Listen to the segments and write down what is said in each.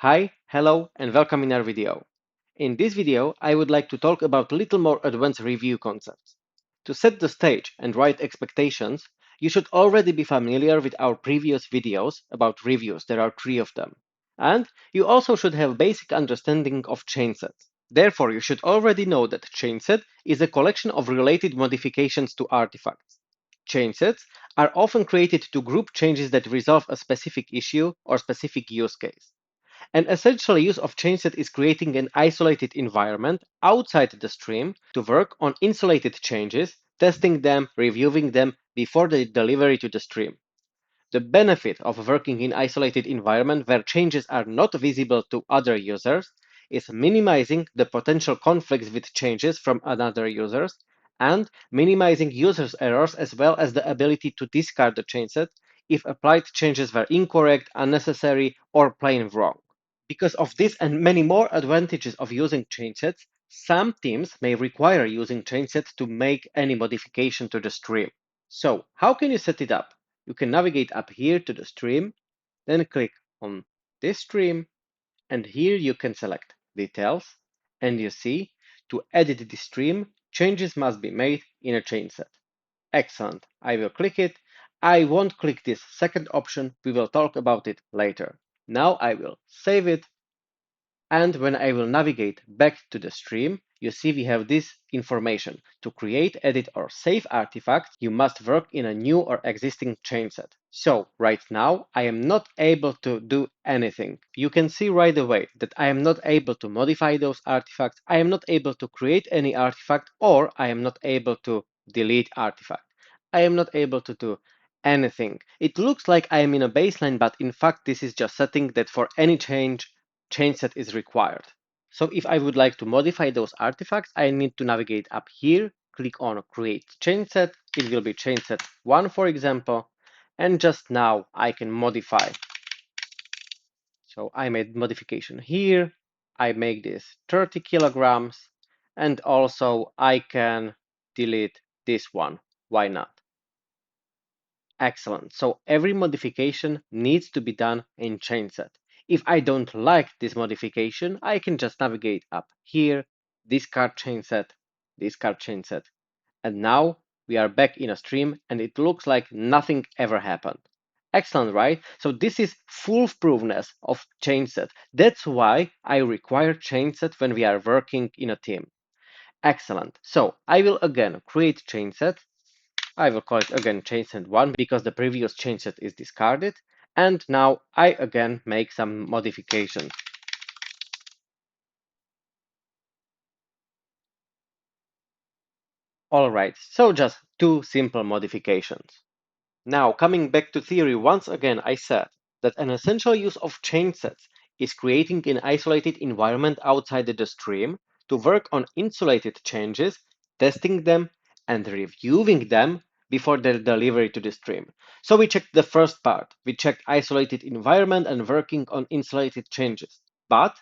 Hi, hello, and welcome in our video. In this video, I would like to talk about a little more advanced review concepts. To set the stage and right expectations, you should already be familiar with our previous videos about reviews. There are three of them. And you also should have basic understanding of chain sets. Therefore, you should already know that chain set is a collection of related modifications to artifacts. Chain sets are often created to group changes that resolve a specific issue or specific use case. An essential use of chainset is creating an isolated environment outside the stream to work on insulated changes, testing them, reviewing them before the delivery to the stream. The benefit of working in isolated environment where changes are not visible to other users is minimizing the potential conflicts with changes from other users and minimizing users' errors as well as the ability to discard the chainset if applied changes were incorrect, unnecessary, or plain wrong. Because of this and many more advantages of using chainsets, some teams may require using chainsets to make any modification to the stream. So, how can you set it up? You can navigate up here to the stream, then click on this stream, and here you can select Details, and you see, to edit the stream, changes must be made in a chainset. Excellent. I will click it. I won't click this second option. We will talk about it later. Now I will save it. And when I will navigate back to the stream, you see we have this information. To create, edit, or save artifacts, you must work in a new or existing chainset. So right now, I am not able to do anything. You can see right away that I am not able to modify those artifacts, I am not able to create any artifact, or I am not able to delete artifact. I am not able to do anything. It looks like I am in a baseline, but in fact, this is just setting that for any change, chainset is required. So if I would like to modify those artifacts, I need to navigate up here, click on Create Chainset. It will be chainset 1, for example, and just now I can modify. So I made modification here. I make this 30 kilograms, and also I can delete this one. Why not? Excellent. So every modification needs to be done in chainset. If I don't like this modification, I can just navigate up here, discard chainset, discard chainset. And now we are back in a stream and it looks like nothing ever happened. Excellent, right? So this is foolproofness of chainset. That's why I require chainset when we are working in a team. Excellent. So I will again create chainset. I will call it again chainset 1 because the previous chainset is discarded. And now I again make some modifications. All right, so just two simple modifications. Now, coming back to theory, once again, I said that an essential use of chainsets is creating an isolated environment outside the stream to work on insulated changes, testing them, and reviewing them before their delivery to the stream. So we checked the first part. We checked isolated environment and working on insulated changes. But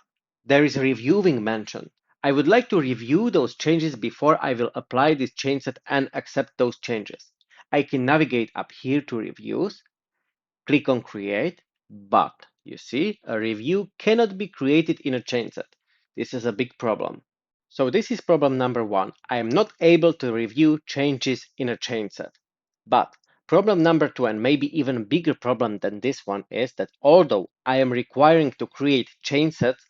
there is a reviewing mentioned. I would like to review those changes before I will apply this chainset and accept those changes. I can navigate up here to reviews, click on create, but you see, a review cannot be created in a chainset. This is a big problem. So this is problem number one. I am not able to review changes in a chainset. But problem number two, and maybe even bigger problem than this one, is that although I am requiring to create chainsets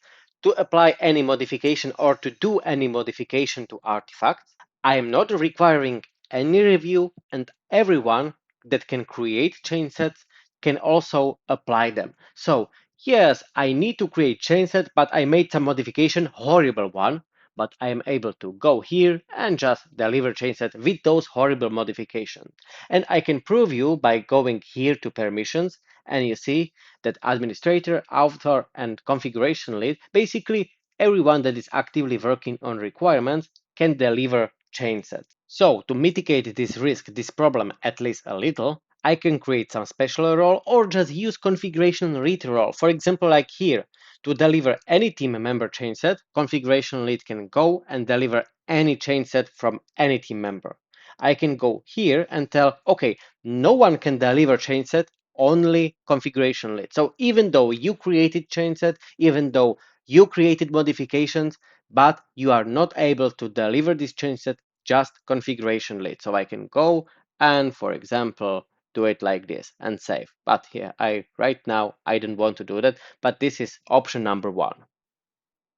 to apply any modification or to do any modification to artifacts, I am not requiring any review, and everyone that can create chainsets can also apply them. So yes, I need to create chainset, but I made some modification, horrible one, but I am able to go here and just deliver chainset with those horrible modifications. And I can prove you by going here to permissions, and you see that administrator, author, and configuration lead, basically everyone that is actively working on requirements can deliver chainset. So to mitigate this risk, this problem at least a little, I can create some special role or just use configuration lead role. For example, like here, to deliver any team member chainset, configuration lead can go and deliver any chainset from any team member. I can go here and tell, okay, no one can deliver chainset only configuration lead. So even though you created change set, even though you created modifications, but you are not able to deliver this change set, just configuration lead. So I can go and, for example, do it like this and save. But here, right now, I don't want to do that, but this is option number one.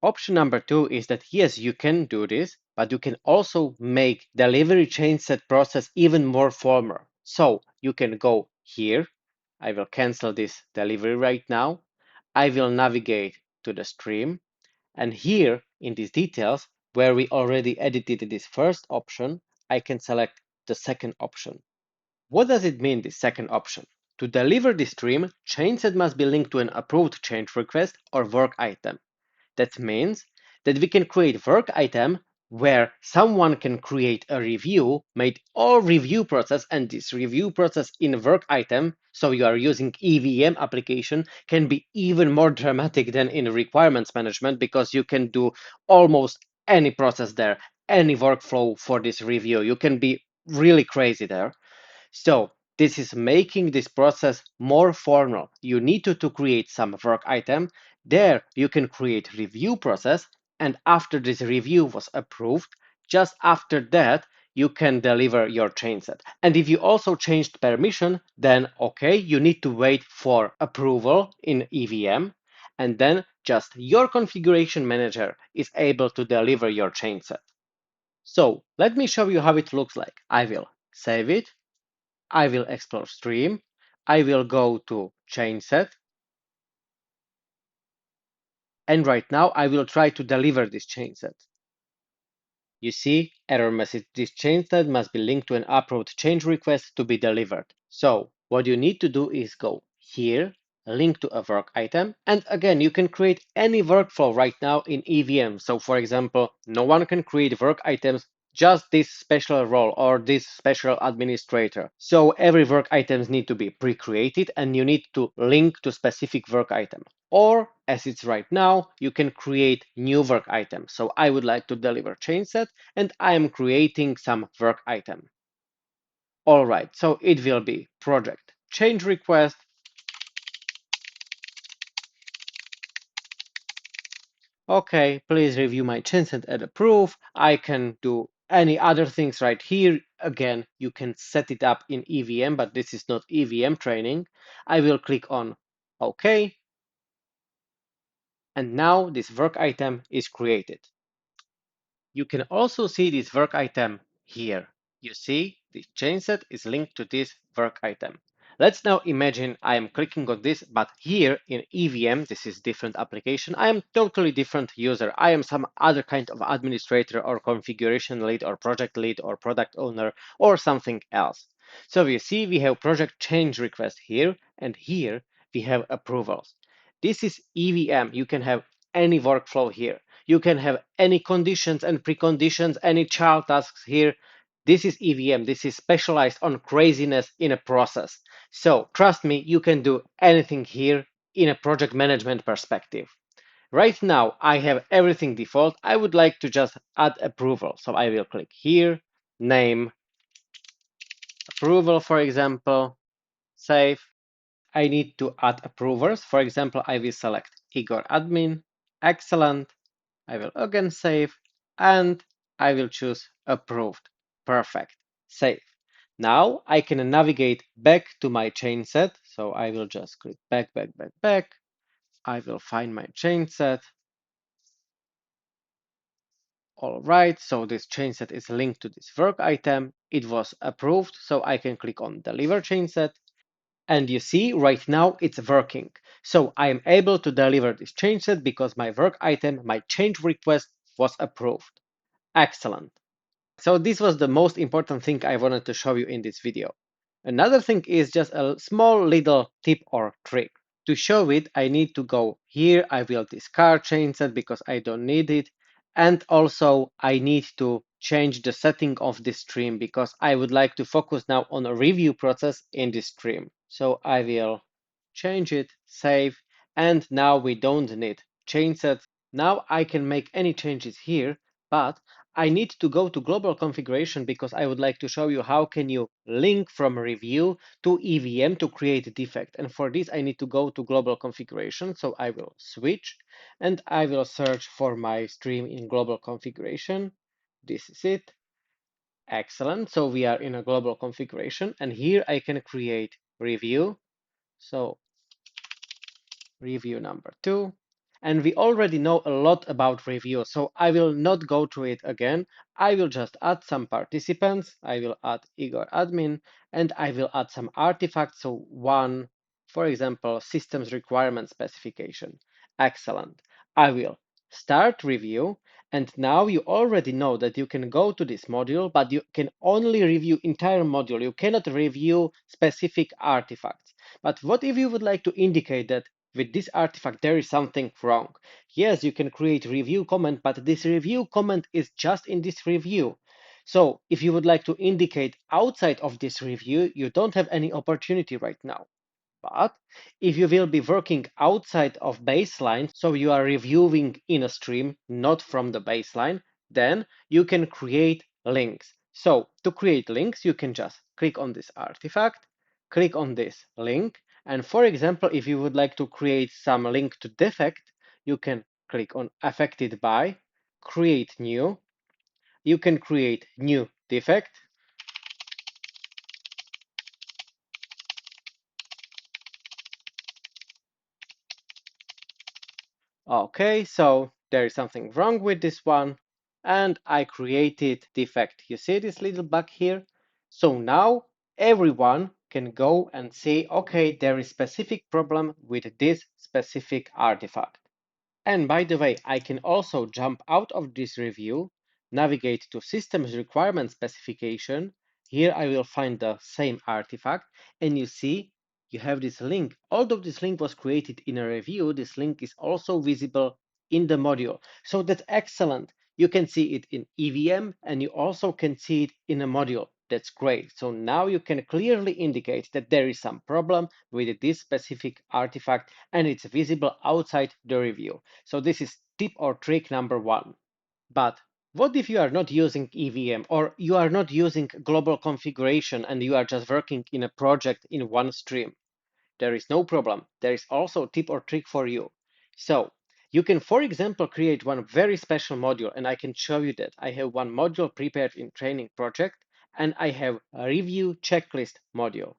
Option number two is that yes, you can do this, but you can also make delivery change set process even more formal. So you can go here. I will cancel this delivery right now. I will navigate to the stream. And here in these details, where we already edited this first option, I can select the second option. What does it mean, this second option? To deliver the stream, change set must be linked to an approved change request or work item. That means that we can create work item where someone can create a review, made all review process, and this review process in work item, so you are using EVM application, can be even more dramatic than in requirements management because you can do almost any process there, any workflow for this review. You can be really crazy there. So this is making this process more formal. You need to create some work item. There you can create review process, and after this review was approved, just after that, you can deliver your change set. And if you also changed permission, then okay, you need to wait for approval in EVM, and then just your configuration manager is able to deliver your change set. So let me show you how it looks like. I will save it. I will explore stream. I will go to change set. And right now I will try to deliver this change set. You see, error message, this change set must be linked to an approved change request to be delivered. So what you need to do is go here, link to a work item. And again, you can create any workflow right now in EVM. So for example, no one can create work items, just this special role or this special administrator. So every work items need to be pre-created and you need to link to specific work item. Or as it's right now, you can create new work items. So I would like to deliver change set and I am creating some work item. All right, so it will be project change request. Okay, please review my change set and approve. I can do any other things right here. Again, you can set it up in EVM, but this is not EVM training. I will click on OK. And now this work item is created. You can also see this work item here. You see, the change set is linked to this work item. Let's now imagine I am clicking on this, but here in EVM, this is different application. I am totally different user. I am some other kind of administrator or configuration lead or project lead or product owner or something else. So you see, we have project change request here, and here we have approvals. This is EVM. You can have any workflow here. You can have any conditions and preconditions, any child tasks here. This is EVM. This is specialized on craziness in a process. So trust me, you can do anything here in a project management perspective. Right now, I have everything default. I would like to just add approval. So I will click here, name, approval, for example, save. I need to add approvers. For example, I will select Igor admin, excellent. I will again save and I will choose approved. Perfect. Save. Now I can navigate back to my chain set. So I will just click back, back, back, back. I will find my chain set. All right, so this chain set is linked to this work item. It was approved, so I can click on deliver chain set. And you see right now it's working. So I am able to deliver this change set because my work item, my change request was approved. Excellent. So this was the most important thing I wanted to show you in this video. Another thing is just a small little tip or trick. To show it, I need to go here. I will discard change set because I don't need it. And also I need to change the setting of this stream because I would like to focus now on a review process in this stream. So I will change it, save, and now we don't need change set. Now I can make any changes here, but I need to go to global configuration because I would like to show you how can you link from review to EVM to create a defect. And for this, I need to go to global configuration. So I will switch and I will search for my stream in global configuration. This is it. Excellent. So we are in a global configuration and here I can create review. So review number 2. And we already know a lot about review, so I will not go through it again. I will just add some participants. I will add Igor admin, and I will add some artifacts. So one, for example, systems requirement specification. Excellent. I will start review. And now you already know that you can go to this module, but you can only review entire module. You cannot review specific artifacts. But what if you would like to indicate that with this artifact there is something wrong? Yes, you can create review comment, but this review comment is just in this review. So if you would like to indicate outside of this review, you don't have any opportunity right now. But if you will be working outside of baseline, so you are reviewing in a stream, not from the baseline, then you can create links. So to create links, you can just click on this artifact, click on this link. And for example, if you would like to create some link to defect, you can click on affected by, create new. You can create new defect. Okay, so there is something wrong with this one, and I created defect. You see this little bug here? So now everyone can go and say, okay, there is specific problem with this specific artifact. And by the way, I can also jump out of this review, navigate to systems requirement specification. Here I will find the same artifact, and you see you have this link. Although this link was created in a review, this link is also visible in the module. So that's excellent. You can see it in EVM and you also can see it in a module. That's great. So now you can clearly indicate that there is some problem with this specific artifact and it's visible outside the review. So this is tip or trick number 1. But what if you are not using EVM or you are not using global configuration and you are just working in a project in one stream? There is no problem. There is also a tip or trick for you. So you can, for example, create one very special module, and I can show you that. I have one module prepared in training project, and I have a review checklist module.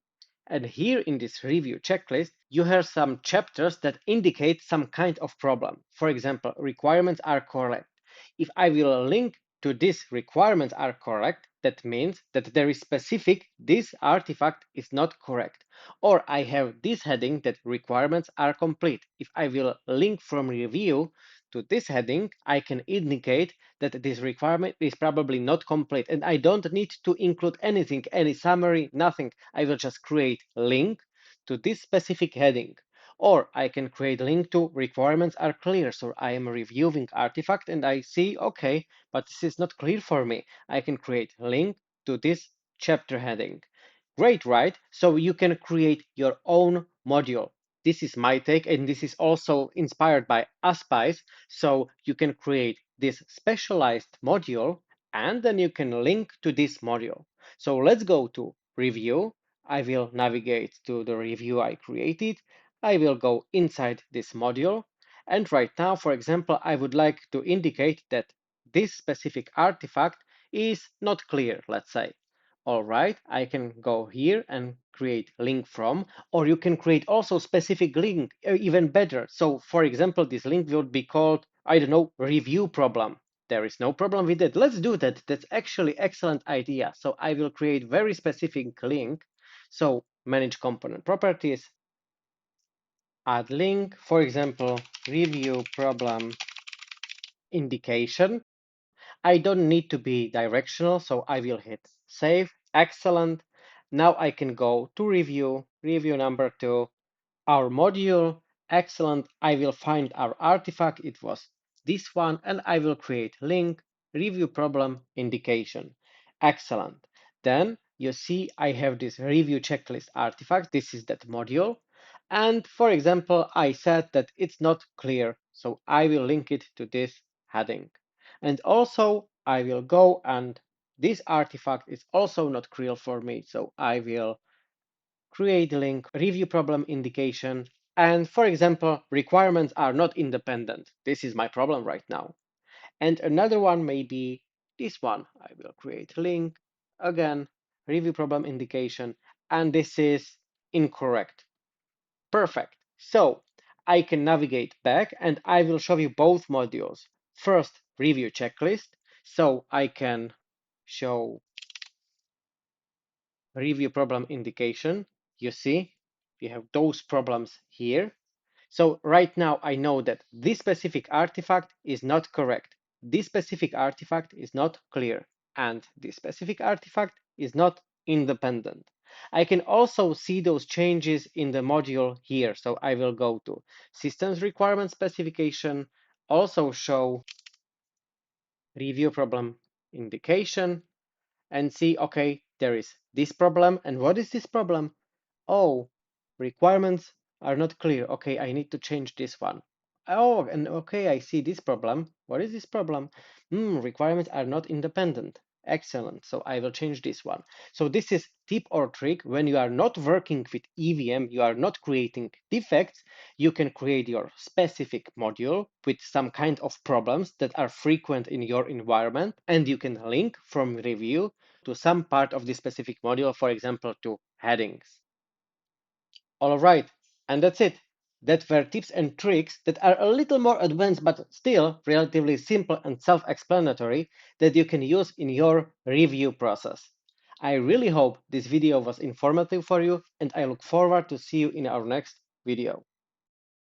And here in this review checklist, you have some chapters that indicate some kind of problem. For example, requirements are correct. If I will link to this requirements are correct, that means that there is specific this artifact is not correct. Or I have this heading that requirements are complete. If I will link from review to this heading, I can indicate that this requirement is probably not complete and I don't need to include anything, any summary, nothing. I will just create link to this specific heading. Or I can create link to requirements are clear. So I am reviewing artifact and I see, okay, but this is not clear for me. I can create link to this chapter heading. Great, right? So you can create your own module. This is my take, and this is also inspired by Aspice. So you can create this specialized module, and then you can link to this module. So let's go to review. I will navigate to the review I created. I will go inside this module. And right now, for example, I would like to indicate that this specific artifact is not clear, let's say. All right, I can go here and create link from, or you can create also specific link, even better. So for example, this link would be called, I don't know, review problem. There is no problem with that. Let's do that. That's actually excellent idea. So I will create very specific link. So manage component properties, add link, for example, review problem indication. I don't need to be directional, so I will hit save. Excellent. Now I can go to review number 2, our module. Excellent. I will find our artifact. It was this one, and I will create link, review problem indication. Excellent. Then you see I have this review checklist artifact. This is that module. And for example, I said that it's not clear, so I will link it to this heading. And also, I will go and this artifact is also not real for me. So I will create a link, review problem indication. And for example, requirements are not independent. This is my problem right now. And another one may be this one. I will create a link, again, review problem indication, and this is incorrect. Perfect. So I can navigate back and I will show you both modules. First, review checklist. So I can show review problem indication. You see, we have those problems here. So right now I know that this specific artifact is not correct. This specific artifact is not clear. And this specific artifact is not independent. I can also see those changes in the module here. So I will go to systems requirement specification, also show review problem indication, and see, okay, there is this problem. And what is this problem? Oh, requirements are not clear. Okay, I need to change this one. Oh, and okay, I see this problem. What is this problem? Requirements are not independent. Excellent. So I will change this one. So this is tip or trick. When you are not working with EVM, you are not creating defects, you can create your specific module with some kind of problems that are frequent in your environment, and you can link from review to some part of the specific module, for example, to headings. All right, and that's it. That were tips and tricks that are a little more advanced, but still relatively simple and self-explanatory that you can use in your review process. I really hope this video was informative for you, and I look forward to see you in our next video.